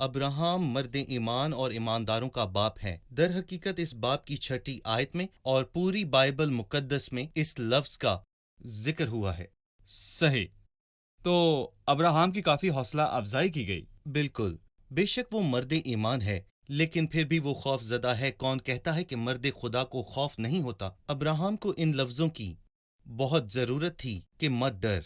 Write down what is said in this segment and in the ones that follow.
Abraham مرد ایمان اور ایمانداروں کا باپ ہے۔ در حقیقت اس باپ کی 6 آیت میں اور پوری بائبل مقدس میں اس لفظ کا ذکر ہوا ہے۔ صحیح۔ تو ابراہم کی کافی حوصلہ افزائی کی گئی۔ بالکل، بے شک وہ مرد ایمان ہے، لیکن پھر بھی وہ خوف زدہ ہے۔ کون کہتا ہے کہ مرد خدا کو خوف نہیں ہوتا؟ ابراہم کو ان لفظوں کی بہت ضرورت تھی کہ مت ڈر۔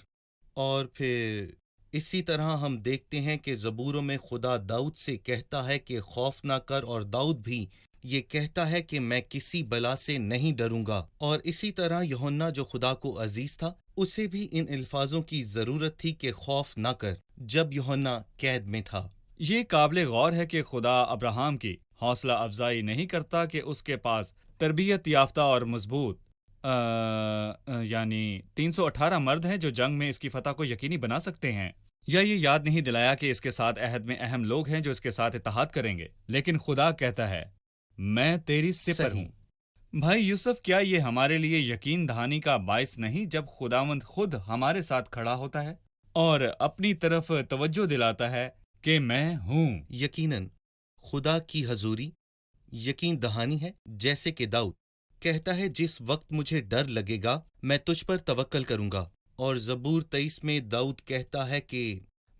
اور پھر اسی طرح ہم دیکھتے ہیں کہ زبوروں میں خدا داؤد سے کہتا ہے کہ خوف نہ کر، اور داؤد بھی یہ کہتا ہے کہ میں کسی بلا سے نہیں ڈروں گا۔ اور اسی طرح یوحنا جو خدا کو عزیز تھا، اسے بھی ان الفاظوں کی ضرورت تھی کہ خوف نہ کر، جب یوحنا قید میں تھا۔ یہ قابل غور ہے کہ خدا ابراہم کی حوصلہ افزائی نہیں کرتا کہ اس کے پاس تربیت یافتہ اور مضبوط یعنی 318 مرد ہیں جو جنگ میں اس کی فتح کو یقینی بنا سکتے ہیں، یا یہ یاد نہیں دلایا کہ اس کے ساتھ عہد میں اہم لوگ ہیں جو اس کے ساتھ اتحاد کریں گے۔ لیکن خدا کہتا ہے میں تیری سپر صحیح۔ ہوں۔ بھائی یوسف، کیا یہ ہمارے لیے یقین دہانی کا باعث نہیں جب خداوند خود ہمارے ساتھ کھڑا ہوتا ہے اور اپنی طرف توجہ دلاتا ہے کہ میں ہوں؟ یقیناً خدا کی حضوری یقین دہانی ہے، جیسے کہ داؤد کہتا ہے جس وقت مجھے ڈر لگے گا میں تجھ پر توکل کروں گا۔ اور زبور 23 میں داؤد کہتا ہے کہ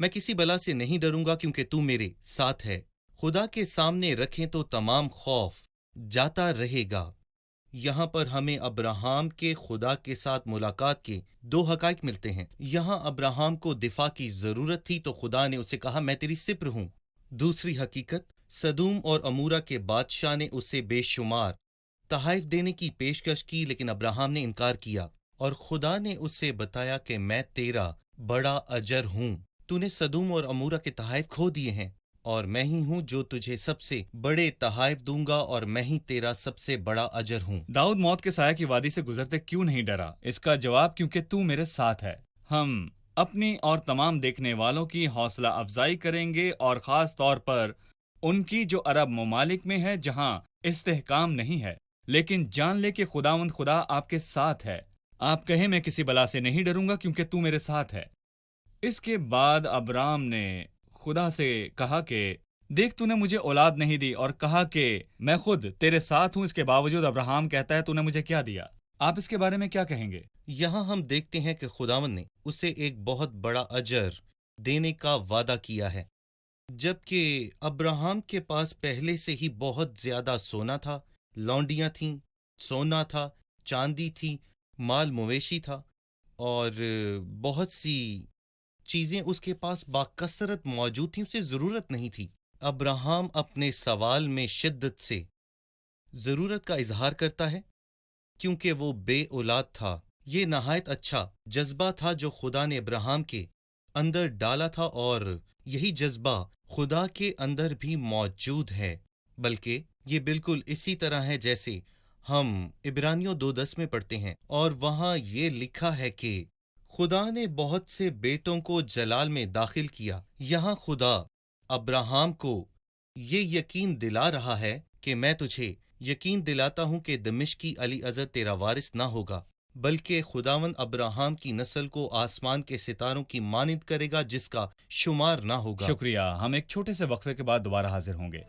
میں کسی بلا سے نہیں ڈروں گا کیونکہ تو میرے ساتھ ہے۔ خدا کے سامنے رکھیں تو تمام خوف جاتا رہے گا۔ یہاں پر ہمیں ابراہم کے خدا کے ساتھ ملاقات کے 2 حقائق ملتے ہیں۔ یہاں ابراہم کو دفاع کی ضرورت تھی تو خدا نے اسے کہا میں تیری سپر ہوں۔ دوسری حقیقت، سدوم اور امورہ کے بادشاہ نے اسے بے شمار تحائف دینے کی پیشکش کی، لیکن ابراہم نے انکار کیا، اور خدا نے اسے بتایا کہ میں تیرا بڑا اجر ہوں۔ تو نے سدوم اور امورہ کے تحائف کھو دیے ہیں، اور میں ہی ہوں جو تجھے سب سے بڑے تحائف دوں گا، اور میں ہی تیرا سب سے بڑا اجر ہوں۔ داؤد موت کے سائے کی وادی سے گزرتے کیوں نہیں ڈرا؟ اس کا جواب کیونکہ تو میرے ساتھ ہے۔ ہم اپنی اور تمام دیکھنے والوں کی حوصلہ افزائی کریں گے، اور خاص طور پر ان کی جو عرب ممالک میں ہے جہاں استحکام نہیں ہے، لیکن جان لے کہ خداوند خدا آپ کے ساتھ ہے۔ آپ کہیں میں کسی بلا سے نہیں ڈروں گا کیونکہ تو میرے ساتھ ہے۔ اس کے بعد ابرام نے خدا سے کہا کہ دیکھ تو نے مجھے اولاد نہیں دی، اور کہا کہ میں خود تیرے ساتھ ہوں۔ اس کے باوجود ابراہم کہتا ہے تو نے مجھے کیا دیا؟ آپ اس کے بارے میں کیا کہیں گے؟ یہاں ہم دیکھتے ہیں کہ خداوند نے اسے ایک بہت بڑا اجر دینے کا وعدہ کیا ہے، جبکہ ابراہم کے پاس پہلے سے ہی بہت زیادہ سونا تھا، لونڈیاں تھیں، سونا تھا، چاندی تھی، مال مویشی تھا، اور بہت سی چیزیں اس کے پاس باکثرت موجود تھیں، اسے ضرورت نہیں تھی۔ ابراہم اپنے سوال میں شدت سے ضرورت کا اظہار کرتا ہے کیونکہ وہ بے اولاد تھا۔ یہ نہایت اچھا جذبہ تھا جو خدا نے ابراہم کے اندر ڈالا تھا، اور یہی جذبہ خدا کے اندر بھی موجود ہے، بلکہ یہ بالکل اسی طرح ہے جیسے ہم عبرانیوں 2:10 میں پڑھتے ہیں، اور وہاں یہ لکھا ہے کہ خدا نے بہت سے بیٹوں کو جلال میں داخل کیا۔ یہاں خدا ابراہم کو یہ یقین دلا رہا ہے کہ میں تجھے یقین دلاتا ہوں کہ دمشقی علی ازر تیرا وارث نہ ہوگا، بلکہ خداوند ابراہم کی نسل کو آسمان کے ستاروں کی مانند کرے گا جس کا شمار نہ ہوگا۔ شکریہ۔ ہم ایک چھوٹے سے وقفے کے بعد دوبارہ حاضر ہوں گے۔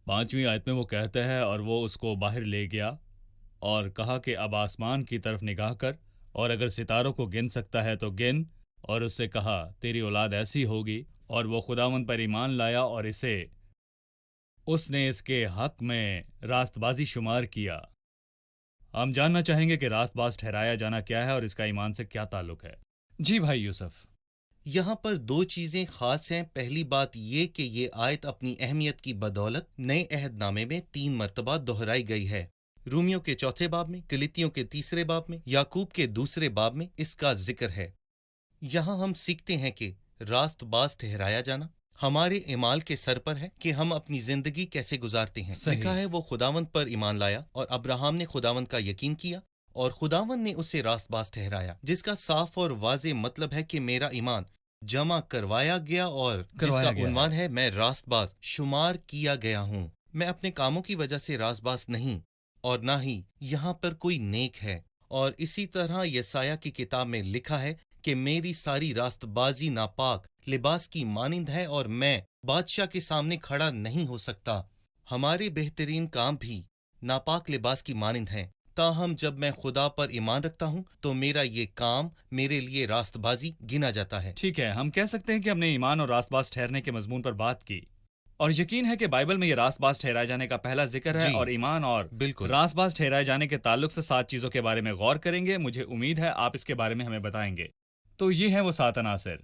پانچویں آیت میں وہ کہتا ہے اور وہ اس کو باہر لے گیا اور کہا کہ اب آسمان کی طرف نگاہ کر، اور اگر ستاروں کو گن سکتا ہے تو گن، اور اس سے کہا تیری اولاد ایسی ہوگی، اور وہ خداوند پر ایمان لایا اور اس نے اس کے حق میں راست بازی شمار کیا۔ ہم جاننا چاہیں گے کہ راست باز ٹھہرایا جانا کیا ہے اور اس کا ایمان سے کیا تعلق ہے۔ جی بھائی یوسف۔ یہاں پر 2 چیزیں خاص ہیں۔ پہلی بات یہ کہ یہ آیت اپنی اہمیت کی بدولت نئے عہد نامے میں 3 مرتبہ دہرائی گئی ہے۔ رومیوں کے 4 باب میں، گلاطیوں کے 3 باب میں، یعقوب کے 2 باب میں اس کا ذکر ہے۔ یہاں ہم سیکھتے ہیں کہ راست باز ٹھہرایا جانا ہمارے اعمال کے سر پر ہے کہ ہم اپنی زندگی کیسے گزارتے ہیں۔ صحیح۔ لکھا ہے وہ خداوند پر ایمان لایا اور ابراہم نے خداوند کا یقین کیا اور خداوند نے اسے راست باز ٹھہرایا، جس کا صاف اور واضح مطلب ہے کہ میرا ایمان جمع کروایا گیا اور جس کا عنوان ہے میں راست باز شمار کیا گیا ہوں۔ میں اپنے کاموں کی وجہ سے راست باز نہیں اور نہ ہی یہاں پر کوئی نیک ہے، اور اسی طرح یسایہ کی کتاب میں لکھا ہے کہ میری ساری راست بازی ناپاک لباس کی مانند ہے اور میں بادشاہ کے سامنے کھڑا نہیں ہو سکتا۔ ہمارے بہترین کام بھی ناپاک لباس کی مانند ہیں، تاہم جب میں خدا پر ایمان رکھتا ہوں تو میرا یہ کام میرے لیے راست بازی گنا جاتا ہے۔ ٹھیک ہے، ہم کہہ سکتے ہیں کہ ہم نے ایمان اور راست باز ٹھہرنے کے مضمون پر بات کی، اور یقین ہے کہ بائبل میں یہ راست باز ٹھہرائے جانے کا پہلا ذکر ہے، جی، اور ایمان اور بالکل۔ راست باز ٹھہرائے جانے کے تعلق سے 7 چیزوں کے بارے میں غور کریں گے۔ مجھے امید ہے آپ اس کے بارے میں ہمیں بتائیں گے۔ تو یہ ہیں وہ 7 عناصر۔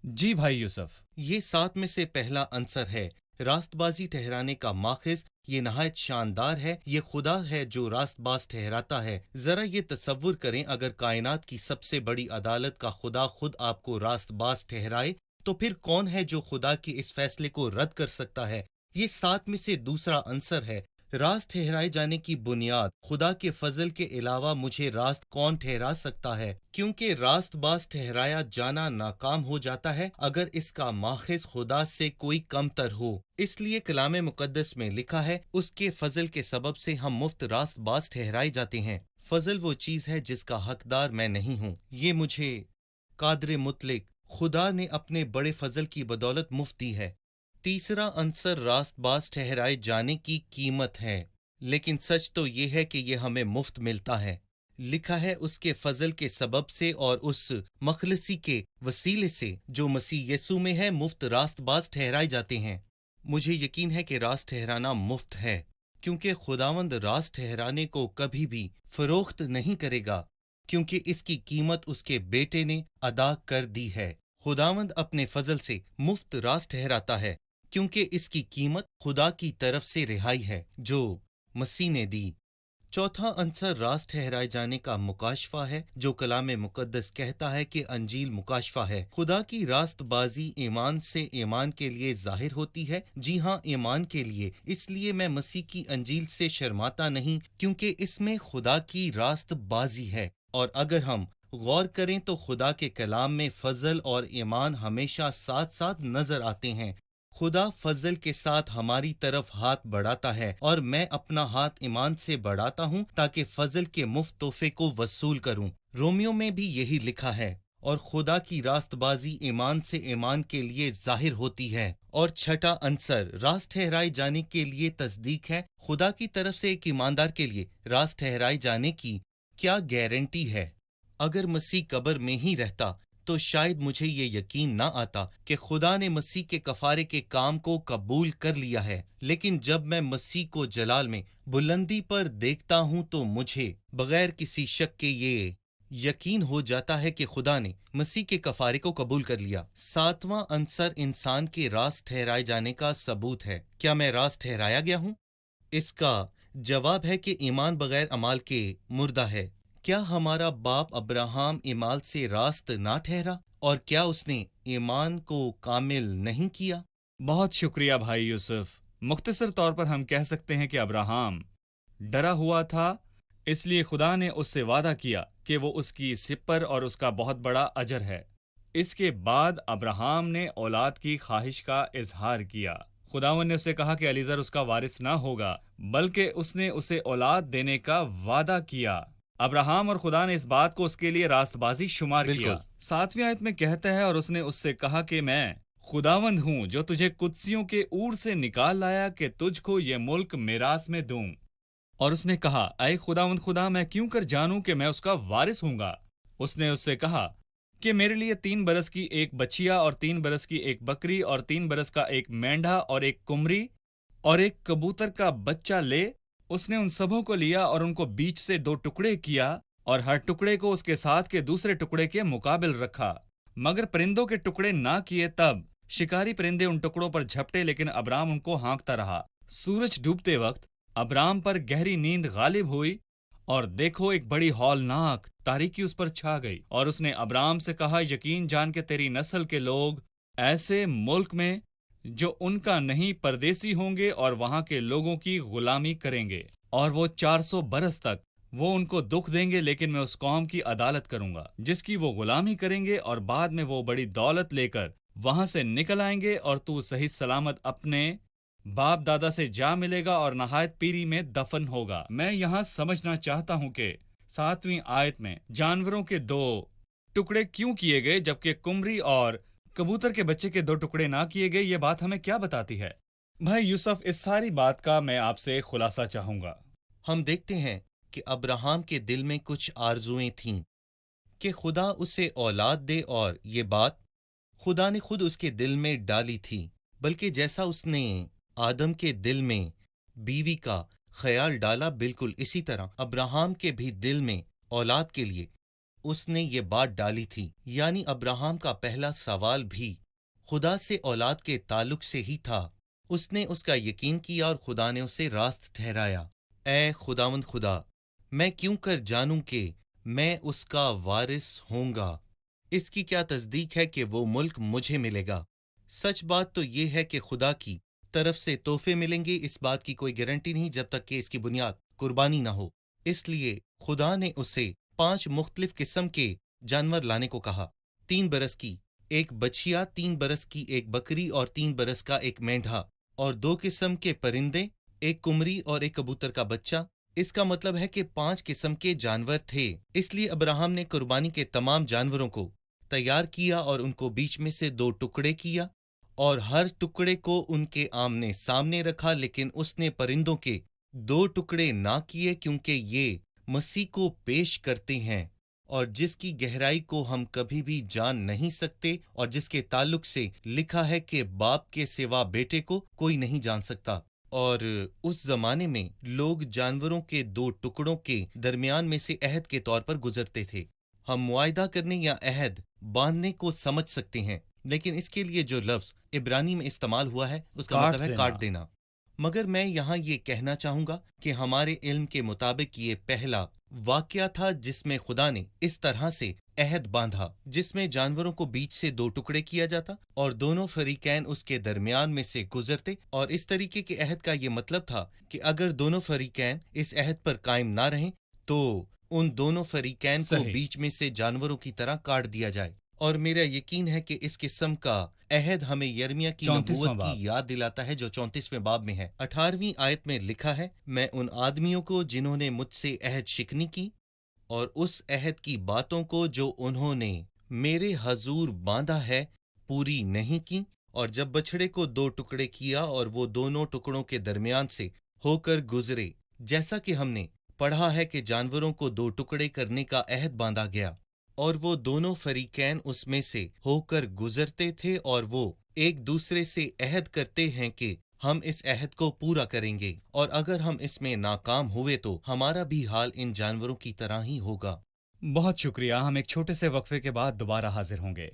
جی بھائی یوسف۔ یہ 7 میں سے پہلا عنصر ہے راست بازی ٹھہرانے کا ماخذ۔ یہ نہایت شاندار ہے، یہ خدا ہے جو راست باز ٹھہراتا ہے۔ ذرا یہ تصور کریں، اگر کائنات کی سب سے بڑی عدالت کا خدا خود آپ کو راست باز ٹھہرائے تو پھر کون ہے جو خدا کے اس فیصلے کو رد کر سکتا ہے؟ یہ 7 میں سے دوسرا عنصر ہے راست ٹھہرائے جانے کی بنیاد۔ خدا کے فضل کے علاوہ مجھے راست کون ٹھہرا سکتا ہے؟ کیونکہ راست باز ٹھہرایا جانا ناکام ہو جاتا ہے اگر اس کا ماخذ خدا سے کوئی کم تر ہو۔ اس لیے کلام مقدس میں لکھا ہے اس کے فضل کے سبب سے ہم مفت راست باز ٹھہرائے جاتے ہیں۔ فضل وہ چیز ہے جس کا حقدار میں نہیں ہوں، یہ مجھے قادر مطلق خدا نے اپنے بڑے فضل کی بدولت مفت دی ہے۔ تیسرا عنصر راست باز ٹھہرائے جانے کی قیمت ہے، لیکن سچ تو یہ ہے کہ یہ ہمیں مفت ملتا ہے۔ لکھا ہے اس کے فضل کے سبب سے اور اس مخلصی کے وسیلے سے جو مسیح یسوع میں ہے مفت راست باز ٹھہرائے جاتے ہیں۔ مجھے یقین ہے کہ راست ٹھہرانا مفت ہے، کیونکہ خداوند راست ٹھہرانے کو کبھی بھی فروخت نہیں کرے گا، کیونکہ اس کی قیمت اس کے بیٹے نے ادا کر دی ہے۔ خداوند اپنے فضل سے مفت راست ٹھہراتا ہے، کیونکہ اس کی قیمت خدا کی طرف سے رہائی ہے جو مسیح نے دی۔ چوتھا عنصر راست ٹھہرائے جانے کا مکاشفہ ہے، جو کلام مقدس کہتا ہے کہ انجیل مکاشفہ ہے۔ خدا کی راست بازی ایمان سے ایمان کے لیے ظاہر ہوتی ہے، جی ہاں، ایمان کے لیے۔ اس لیے میں مسیح کی انجیل سے شرماتا نہیں، کیونکہ اس میں خدا کی راست بازی ہے۔ اور اگر ہم غور کریں تو خدا کے کلام میں فضل اور ایمان ہمیشہ ساتھ ساتھ نظر آتے ہیں۔ خدا فضل کے ساتھ ہماری طرف ہاتھ بڑھاتا ہے اور میں اپنا ہاتھ ایمان سے بڑھاتا ہوں تاکہ فضل کے مفت تحفے کو وصول کروں۔ رومیو میں بھی یہی لکھا ہے، اور خدا کی راست بازی ایمان سے ایمان کے لیے ظاہر ہوتی ہے۔ اور چھٹا عنصر راست ٹھہرائے جانے کے لیے تصدیق ہے۔ خدا کی طرف سے ایک ایماندار کے لیے راست ٹھہرائے جانے کی کیا گارنٹی ہے؟ اگر مسیح قبر میں ہی رہتا تو شاید مجھے یہ یقین نہ آتا کہ خدا نے مسیح کے کفارے کے کام کو قبول کر لیا ہے، لیکن جب میں مسیح کو جلال میں بلندی پر دیکھتا ہوں تو مجھے بغیر کسی شک کے یہ یقین ہو جاتا ہے کہ خدا نے مسیح کے کفارے کو قبول کر لیا۔ ساتواں عنصر انسان کے راست ٹھہرائے جانے کا ثبوت ہے۔ کیا میں راست ٹھہرایا گیا ہوں؟ اس کا جواب ہے کہ ایمان بغیر اعمال کے مردہ ہے۔ کیا ہمارا باپ ابراہم اعمال سے راست نہ ٹھہرا؟ اور کیا اس نے ایمان کو کامل نہیں کیا؟ بہت شکریہ بھائی یوسف۔ مختصر طور پر ہم کہہ سکتے ہیں کہ ابراہم ڈرا ہوا تھا، اس لیے خدا نے اس سے وعدہ کیا کہ وہ اس کی سپر اور اس کا بہت بڑا اجر ہے۔ اس کے بعد ابراہم نے اولاد کی خواہش کا اظہار کیا۔ خداوند نے اسے کہا کہ علیزر اس کا وارث نہ ہوگا، بلکہ اس نے اسے اولاد دینے کا وعدہ کیا۔ ابراہم اور خدا نے اس بات کو اس کے لیے راست بازی شمار کیا۔ 7ویں آیت میں کہتا ہے، اور اس نے اس سے کہا کہ میں خداوند ہوں جو تجھے قدسیوں کے اور سے نکال لایا کہ تجھ کو یہ ملک میراث میں دوں۔ اور اس نے کہا، اے خداوند خدا، میں کیوں کر جانوں کہ میں اس کا وارث ہوں گا؟ اس نے اس سے کہا کہ میرے لیے 3 برس کی ایک بچیا اور 3 برس کی ایک بکری اور 3 برس کا ایک مینڈھا اور ایک کمری اور ایک کبوتر کا بچہ لے۔ اس نے ان سبوں کو لیا اور ان کو بیچ سے 2 ٹکڑے کیا اور ہر ٹکڑے کو اس کے ساتھ کے دوسرے ٹکڑے کے مقابل رکھا، مگر پرندوں کے ٹکڑے نہ کیے۔ تب شکاری پرندے ان ٹکڑوں پر جھپٹے، لیکن ابرام ان کو ہانکتا رہا۔ سورج ڈوبتے وقت ابرام پر گہری نیند غالب ہوئی، اور دیکھو ایک بڑی ہولناک تاریکی اس پر چھا گئی، اور اس نے ابرام سے کہا، یقین جان کے تیری نسل کے لوگ ایسے ملک میں جو ان کا نہیں پردیسی ہوں گے اور وہاں کے لوگوں کی غلامی کریں گے، اور وہ 400 برس تک وہ ان کو دکھ دیں گے، لیکن میں اس قوم کی عدالت کروں گا جس کی وہ غلامی کریں گے، اور بعد میں وہ بڑی دولت لے کر وہاں سے نکل آئیں گے، اور تو صحیح سلامت اپنے باپ دادا سے جا ملے گا اور نہایت پیری میں دفن ہوگا۔ میں یہاں سمجھنا چاہتا ہوں کہ 7ویں آیت میں جانوروں کے 2 ٹکڑے کیوں کیے گئے جبکہ کمری اور کبوتر کے بچے کے 2 ٹکڑے نہ کیے گئے؟ یہ بات ہمیں کیا بتاتی ہے؟ بھائی یوسف، اس ساری بات کا میں آپ سے خلاصہ چاہوں گا۔ ہم دیکھتے ہیں کہ ابراہام کے دل میں کچھ آرزویں تھیں کہ خدا اسے اولاد دے، اور یہ بات خدا نے خود اس کے دل میں ڈالی تھی، بلکہ جیسا اس نے آدم کے دل میں بیوی کا خیال ڈالا، بالکل اسی طرح ابراہام کے بھی دل میں اولاد کے لیے اس نے یہ بات ڈالی تھی۔ یعنی ابراہام کا پہلا سوال بھی خدا سے اولاد کے تعلق سے ہی تھا۔ اس نے اس کا یقین کیا اور خدا نے اسے راست ٹھہرایا۔ اے خداوند خدا، میں کیوں کر جانوں کہ میں اس کا وارث ہوں گا؟ اس کی کیا تصدیق ہے کہ وہ ملک مجھے ملے گا؟ سچ بات تو یہ ہے کہ خدا کی طرف سے تحفے ملیں گے، اس بات کی کوئی گارنٹی نہیں جب تک کہ اس کی بنیاد قربانی نہ ہو۔ اس لیے خدا نے اسے 5 مختلف قسم کے جانور لانے کو کہا، 3 برس کی ایک بچیا، 3 برس کی ایک بکری اور 3 برس کا ایک مینڈھا، اور 2 قسم کے پرندے، ایک کمری اور ایک کبوتر کا بچہ۔ اس کا مطلب ہے کہ 5 قسم کے جانور تھے۔ اس لیے ابراہم نے قربانی کے تمام جانوروں کو تیار کیا اور ان کو بیچ میں سے 2 ٹکڑے کیا، اور ہر ٹکڑے کو ان کے آمنے سامنے رکھا، لیکن اس نے پرندوں کے 2 ٹکڑے نہ کیے کیونکہ یہ مسیح کو پیش کرتے ہیں، اور جس کی گہرائی کو ہم کبھی بھی جان نہیں سکتے، اور جس کے تعلق سے لکھا ہے کہ باپ کے سوا بیٹے کو کوئی نہیں جان سکتا۔ اور اس زمانے میں لوگ جانوروں کے 2 ٹکڑوں کے درمیان میں سے عہد کے طور پر گزرتے تھے۔ ہم معاہدہ کرنے یا عہد باندھنے کو سمجھ سکتے ہیں، لیکن اس کے لیے جو لفظ عبرانی میں استعمال ہوا ہے اس کا مطلب ہے کاٹ دینا۔ مگر میں یہاں یہ کہنا چاہوں گا کہ ہمارے علم کے مطابق یہ پہلا واقعہ تھا جس میں خدا نے اس طرح سے عہد باندھا، جس میں جانوروں کو بیچ سے 2 ٹکڑے کیا جاتا اور دونوں فریقین اس کے درمیان میں سے گزرتے، اور اس طریقے کے عہد کا یہ مطلب تھا کہ اگر دونوں فریقین اس عہد پر قائم نہ رہیں تو ان دونوں فریقین کو بیچ میں سے جانوروں کی طرح کاٹ دیا جائے۔ اور میرا یقین ہے کہ اس قسم کا عہد ہمیں یرمیہ کی نبوت کی یاد دلاتا ہے جو 34ویں باب میں ہے۔ 18ویں آیت میں لکھا ہے، میں ان آدمیوں کو جنہوں نے مجھ سے عہد شکنی کی اور اس عہد کی باتوں کو جو انہوں نے میرے حضور باندھا ہے پوری نہیں کی، اور جب بچھڑے کو 2 ٹکڑے کیا اور وہ دونوں ٹکڑوں کے درمیان سے ہو کر گزرے، جیسا کہ ہم نے پڑھا ہے کہ جانوروں کو 2 ٹکڑے کرنے کا عہد باندھا گیا، اور وہ دونوں فریقین اس میں سے ہو کر گزرتے تھے، اور وہ ایک دوسرے سے عہد کرتے ہیں کہ ہم اس عہد کو پورا کریں گے، اور اگر ہم اس میں ناکام ہوئے تو ہمارا بھی حال ان جانوروں کی طرح ہی ہوگا۔ بہت شکریہ، ہم ایک چھوٹے سے وقفے کے بعد دوبارہ حاضر ہوں گے۔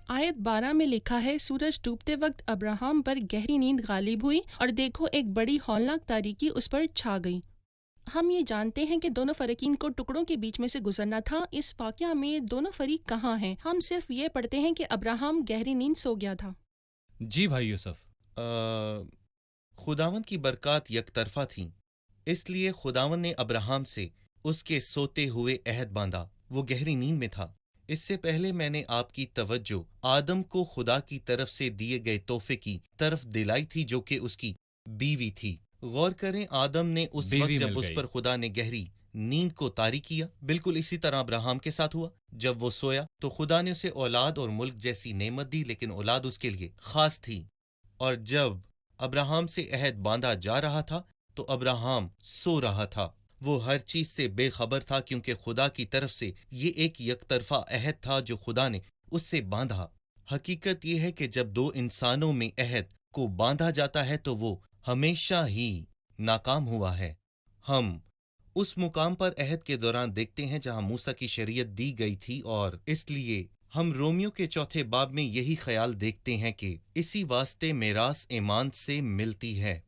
آیت 12 میں لکھا ہے، سورج ڈوبتے وقت ابراہم پر گہری نیند غالب ہوئی اور دیکھو ایک بڑی ہولناک تاریکی اس پر چھا گئی۔ ہم یہ جانتے ہیں کہ دونوں فریقین کو ٹکڑوں کے بیچ میں سے گزرنا تھا۔ اس واقعہ میں دونوں فریق کہاں ہیں؟ ہم صرف یہ پڑھتے ہیں کہ ابراہم گہری نیند سو گیا تھا۔ جی بھائی یوسف، خداوند کی برکات یک طرفہ تھیں، اس لیے خداوند نے ابراہم سے اس کے سوتے ہوئے عہد باندھا۔ وہ گہری نیند میں تھا۔ اس سے پہلے میں نے آپ کی توجہ آدم کو خدا کی طرف سے دیے گئے تحفے کی طرف دلائی تھی جو کہ اس کی بیوی تھی۔ غور کریں، آدم نے اس وقت جب اس پر خدا نے گہری نیند کو طاری کیا، بالکل اسی طرح ابراہم کے ساتھ ہوا۔ جب وہ سویا تو خدا نے اسے اولاد اور ملک جیسی نعمت دی، لیکن اولاد اس کے لیے خاص تھی۔ اور جب ابراہم سے عہد باندھا جا رہا تھا تو ابراہم سو رہا تھا۔ وہ ہر چیز سے بے خبر تھا کیونکہ خدا کی طرف سے یہ ایک یک طرفہ عہد تھا جو خدا نے اس سے باندھا۔ حقیقت یہ ہے کہ جب 2 انسانوں میں عہد کو باندھا جاتا ہے تو وہ ہمیشہ ہی ناکام ہوا ہے۔ ہم اس مقام پر عہد کے دوران دیکھتے ہیں جہاں موسیٰ کی شریعت دی گئی تھی، اور اس لیے ہم رومیو کے 4 باب میں یہی خیال دیکھتے ہیں کہ اسی واسطے میراث ایمان سے ملتی ہے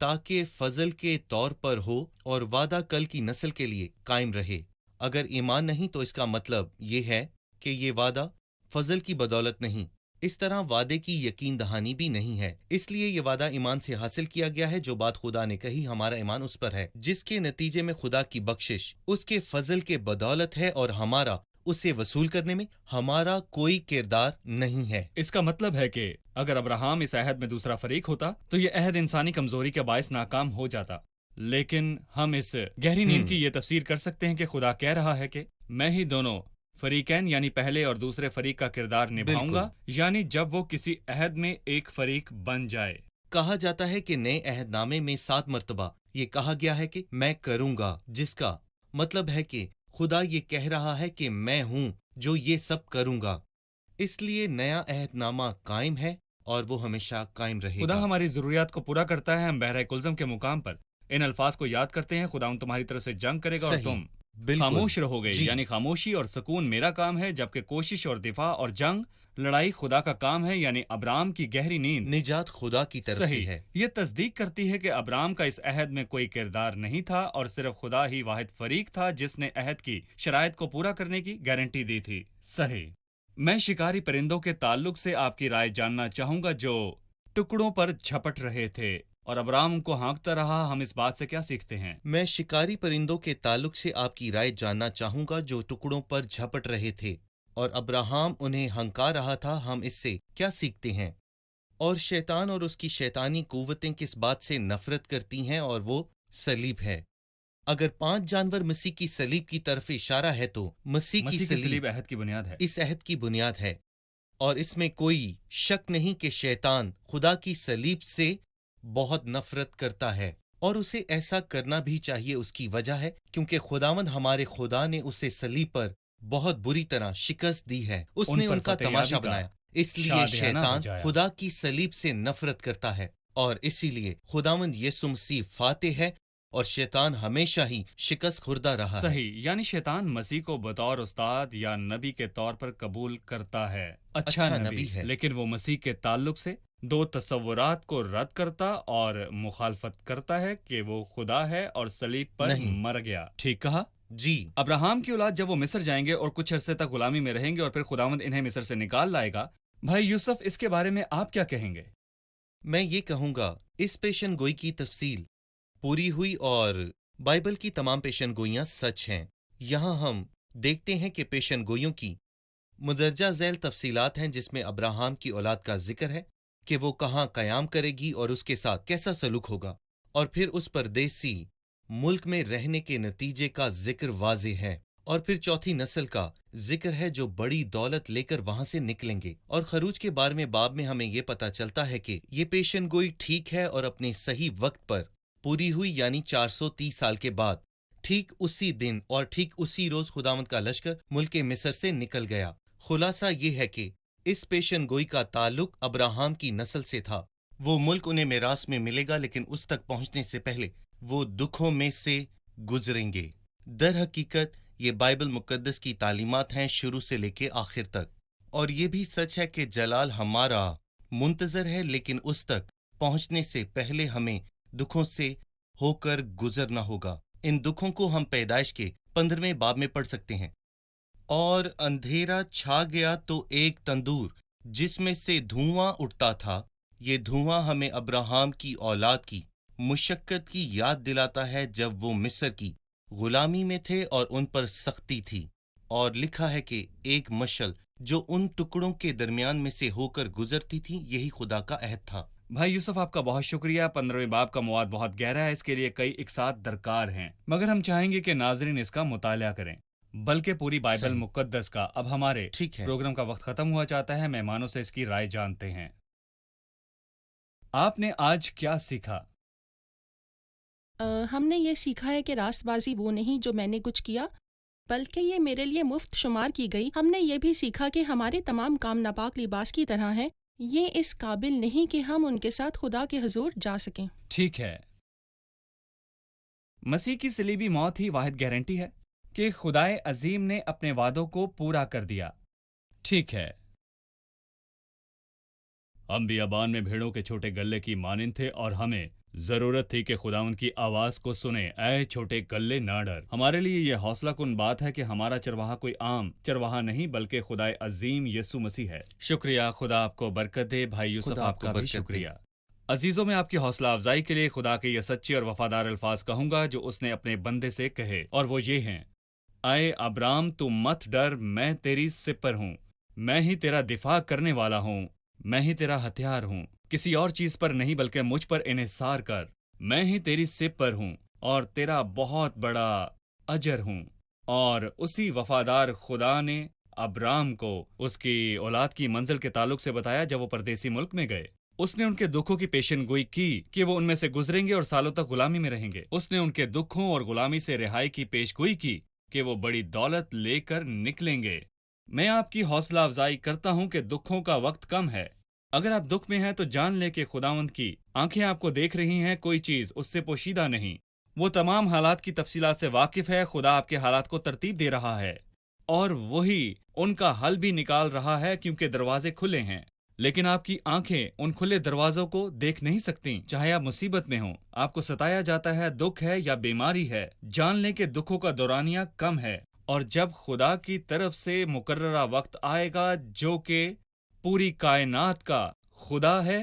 تاکہ فضل کے طور پر ہو اور وعدہ کل کی نسل کے لیے قائم رہے۔ اگر ایمان نہیں تو اس کا مطلب یہ ہے کہ یہ وعدہ فضل کی بدولت نہیں، اس طرح وعدے کی یقین دہانی بھی نہیں ہے۔ اس لیے یہ وعدہ ایمان سے حاصل کیا گیا ہے، جو بات خدا نے کہی ہمارا ایمان اس پر ہے، جس کے نتیجے میں خدا کی بخشش اس کے فضل کے بدولت ہے، اور ہمارا اسے وصول کرنے میں ہمارا کوئی کردار نہیں ہے۔ اس کا مطلب ہے کہ اگر ابراہام اس عہد میں دوسرا فریق ہوتا تو یہ عہد انسانی کمزوری کے باعث ناکام ہو جاتا، لیکن ہم اس گہری نیند کی یہ تفسیر کر سکتے ہیں کہ خدا کہہ رہا ہے کہ میں ہی دونوں فریقین یعنی پہلے اور دوسرے فریق کا کردار نبھاؤں گا، یعنی جب وہ کسی عہد میں ایک فریق بن جائے۔ کہا جاتا ہے کہ نئے عہد نامے میں 7 مرتبہ یہ کہا گیا ہے کہ میں کروں گا، جس کا مطلب ہے کہ خدا یہ کہہ رہا ہے کہ میں ہوں جو یہ سب کروں گا۔ اس لیے نیا عہد نامہ قائم ہے اور وہ ہمیشہ قائم رہے خدا گا۔ ہماری ضروریات کو پورا کرتا ہے۔ ہم بحر کلزم کے مقام پر ان الفاظ کو یاد کرتے ہیں، خدا تمہاری طرف سے جنگ کرے گا اور صحیح، تم بالکل، خاموش رہو گے، جی، یعنی خاموشی اور سکون میرا کام ہے، جبکہ کوشش اور دفاع اور جنگ لڑائی خدا کا کام ہے، یعنی ابرام کی گہری نیند نجات خدا کی طرف سے صحیح ہے۔ یہ تصدیق کرتی ہے کہ ابرام کا اس عہد میں کوئی کردار نہیں تھا اور صرف خدا ہی واحد فریق تھا جس نے عہد کی شرائط کو پورا کرنے کی گارنٹی دی تھی۔ صحیح۔ میں شکاری پرندوں کے تعلق سے آپ کی رائے جاننا چاہوں گا جو ٹکڑوں پر جھپٹ رہے تھے اور ابرام کو ہانکتا رہا۔ ہم اس بات سے کیا سیکھتے ہیں؟ میں شکاری پرندوں کے تعلق سے آپ کی رائے جاننا چاہوں گا جو ٹکڑوں پر جھپٹ رہے تھے اور ابراہام انہیں ہنکا رہا تھا۔ ہم اس سے کیا سیکھتے ہیں؟ اور شیطان اور اس کی شیطانی قوتیں کس بات سے نفرت کرتی ہیں، اور وہ صلیب ہے۔ اگر 5 جانور مسیح کی صلیب کی طرف اشارہ ہے تو مسیح کی صلیب عہد کی بنیاد ہے۔ اس عہد کی بنیاد ہے، اور اس میں کوئی شک نہیں کہ شیطان خدا کی صلیب سے بہت نفرت کرتا ہے، اور اسے ایسا کرنا بھی چاہیے۔ اس کی وجہ ہے کیونکہ خداوند ہمارے خدا نے اسے صلیب پر بہت بری طرح شکست دی ہے، اس نے ان کا تماشا بنایا۔ اس لیے شیطان خدا کی صلیب سے نفرت کرتا ہے، اور اسی لیے خداوند یسوع مسیح فاتح ہے اور شیطان ہمیشہ ہی شکست خوردہ رہا ہے۔ صحیح، یعنی شیطان مسیح کو بطور استاد یا نبی کے طور پر قبول کرتا ہے، اچھا نبی ہے، لیکن وہ مسیح کے تعلق سے 2 تصورات کو رد کرتا اور مخالفت کرتا ہے کہ وہ خدا ہے اور صلیب پر مر گیا۔ ٹھیک کہا؟ جی۔ ابراہام کی اولاد جب وہ مصر جائیں گے اور کچھ عرصے تک غلامی میں رہیں گے اور پھر خداوند انہیں مصر سے نکال لائے گا، بھائی یوسف اس کے بارے میں آپ کیا کہیں گے؟ میں یہ کہوں گا اس پیشن گوئی کی تفصیل پوری ہوئی اور بائبل کی تمام پیشن گوئیاں سچ ہیں۔ یہاں ہم دیکھتے ہیں کہ پیشن گوئیوں کی مندرجہ ذیل تفصیلات ہیں، جس میں ابراہام کی اولاد کا ذکر ہے کہ وہ کہاں قیام کرے گی اور اس کے ساتھ کیسا سلوک ہوگا، اور پھر اس پردیسی ملک میں رہنے کے نتیجے کا ذکر واضح ہے، اور پھر چوتھی نسل کا ذکر ہے جو بڑی دولت لے کر وہاں سے نکلیں گے۔ اور خروج کے 12ویں باب میں ہمیں یہ پتا چلتا ہے کہ یہ پیشن گوئی ٹھیک ہے اور اپنے صحیح وقت پر پوری ہوئی، یعنی 430 سال کے بعد ٹھیک اسی دن اور ٹھیک اسی روز خداوند کا لشکر ملک مصر سے نکل گیا۔ خلاصہ یہ ہے کہ اس پیشن گوئی کا تعلق ابراہام کی نسل سے تھا۔ وہ ملک انہیں میراث میں ملے گا، لیکن اس تک پہنچنے سے پہلے وہ دکھوں میں سے گزریں گے۔ در حقیقت یہ بائبل مقدس کی تعلیمات ہیں شروع سے لے کے آخر تک، اور یہ بھی سچ ہے کہ جلال ہمارا منتظر ہے، لیکن اس تک پہنچنے سے پہلے ہمیں دکھوں سے ہو کر گزرنا ہوگا۔ ان دکھوں کو ہم پیدائش کے 15ویں باب میں پڑھ سکتے ہیں۔ اور اندھیرا چھا گیا تو ایک تندور جس میں سے دھواں اٹھتا تھا، یہ دھواں ہمیں ابراہام کی اولاد کی مشقت کی یاد دلاتا ہے جب وہ مصر کی غلامی میں تھے اور ان پر سختی تھی، اور لکھا ہے کہ ایک مشعل جو ان ٹکڑوں کے درمیان میں سے ہو کر گزرتی تھی، یہی خدا کا عہد تھا۔ بھائی یوسف آپ کا بہت شکریہ۔ 15ویں باب کا مواد بہت گہرا ہے، اس کے لیے کئی اقساط درکار ہیں، مگر ہم چاہیں گے کہ ناظرین اس کا مطالعہ کریں، بلکہ پوری بائبل مقدس کا۔ اب ہمارے پروگرام کا وقت ختم ہوا چاہتا ہے، مہمانوں سے اس کی رائے جانتے ہیں۔ آپ نے آج کیا سیکھا؟ ہم نے یہ سیکھا ہے کہ راست بازی وہ نہیں جو میں نے کچھ کیا، بلکہ یہ میرے لیے مفت شمار کی گئی۔ ہم نے یہ بھی سیکھا کہ ہمارے تمام کام ناپاک لباس کی طرح ہیں، یہ اس قابل نہیں کہ ہم ان کے ساتھ خدا کے حضور جا سکیں۔ ٹھیک ہے، مسیح کی صلیبی موت ہی واحد گارنٹی ہے کہ خدائے عظیم نے اپنے وعدوں کو پورا کر دیا۔ ٹھیک ہے، ہم بیابان میں بھیڑوں کے چھوٹے گلے کی مانند تھے اور ہمیں ضرورت تھی کہ خداوند کی آواز کو سنیں۔ اے چھوٹے گلے نہ ڈر۔ ہمارے لیے یہ حوصلہ کن بات ہے کہ ہمارا چرواہا کوئی عام چرواہا نہیں بلکہ خدائے عظیم یسوع مسیح ہے۔ شکریہ، خدا آپ کو برکت دے۔ بھائی یوسف، خدا آپ کا بھی برکت دے۔ شکریہ۔ عزیزوں، میں آپ کی حوصلہ افزائی کے لیے خدا کے یہ سچے اور وفادار الفاظ کہوں گا جو اس نے اپنے بندے سے کہے، اور وہ یہ ہیں: اے ابرام تو مت ڈر، میں تیری سپر ہوں، میں ہی تیرا دفاع کرنے والا ہوں، میں ہی تیرا ہتھیار ہوں، کسی اور چیز پر نہیں بلکہ مجھ پر انحصار کر، میں ہی تیری سپر ہوں اور تیرا بہت بڑا اجر ہوں۔ اور اسی وفادار خدا نے ابرام کو اس کی اولاد کی منزل کے تعلق سے بتایا جب وہ پردیسی ملک میں گئے۔ اس نے ان کے دکھوں کی پیشن گوئی کی کہ وہ ان میں سے گزریں گے اور سالوں تک غلامی میں رہیں گے۔ اس نے ان کے دکھوں اور غلامی سے رہائی کی پیش گوئی کی کہ وہ بڑی دولت لے کر نکلیں گے۔ میں آپ کی حوصلہ افزائی کرتا ہوں کہ دکھوں کا وقت کم ہے۔ اگر آپ دکھ میں ہیں تو جان لیں کہ خداوند کی آنکھیں آپ کو دیکھ رہی ہیں، کوئی چیز اس سے پوشیدہ نہیں۔ وہ تمام حالات کی تفصیلات سے واقف ہے۔ خدا آپ کے حالات کو ترتیب دے رہا ہے اور وہی ان کا حل بھی نکال رہا ہے کیونکہ دروازے کھلے ہیں، لیکن آپ کی آنکھیں ان کھلے دروازوں کو دیکھ نہیں سکتیں۔ چاہے آپ مصیبت میں ہوں، آپ کو ستایا جاتا ہے، دکھ ہے یا بیماری ہے، جان لیں کہ دکھوں کا دورانیہ کم ہے، اور جب خدا کی طرف سے مقررہ وقت آئے گا جو کہ پوری کائنات کا خدا ہے،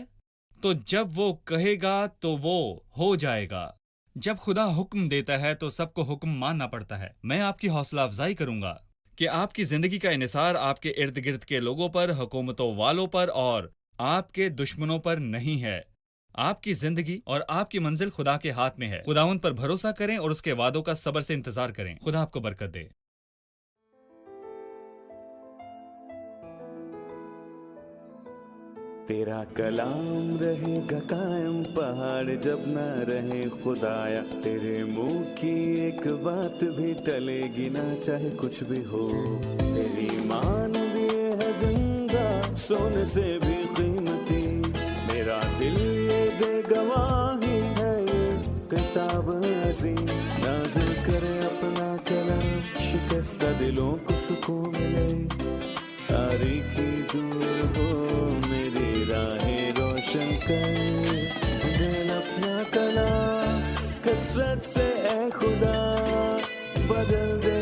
تو جب وہ کہے گا تو وہ ہو جائے گا۔ جب خدا حکم دیتا ہے تو سب کو حکم ماننا پڑتا ہے۔ میں آپ کی حوصلہ افزائی کروں گا کہ آپ کی زندگی کا انحصار آپ کے ارد گرد کے لوگوں پر، حکومتوں والوں پر اور آپ کے دشمنوں پر نہیں ہے۔ آپ کی زندگی اور آپ کی منزل خدا کے ہاتھ میں ہے۔ خداوند پر بھروسہ کریں اور اس کے وعدوں کا صبر سے انتظار کریں۔ خدا آپ کو برکت دے۔ تیرا کلام رہے گا قائم، پہاڑ جب نہ رہے خدایا، تیرے منہ کی ایک بات بھی ٹلے گی نہ، چاہے کچھ بھی ہو۔ تیری مان دیے ہے زندہ، سونے سے بھی قیمتی، میرا دل یہ دے گواہی ہے، یہ کتاب عظیم نازل کرے اپنا کلام، شکستہ دلوں کو سکون ملے، تاریکی دور ہو میری راہیں روشن کر، دل اپنا کلام کثرت سے اے خدا بدل دے،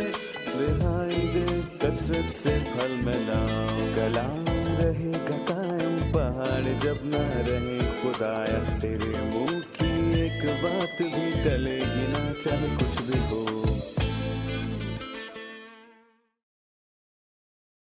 رہائی دے کثرت سے پھل ملاؤ۔ کلام رہے گا قائم، پہاڑ جب نہ رہے خدایا، تیرے منہ کی ایک بات بھی ٹلے گی نہ، چاہے کچھ بھی ہو۔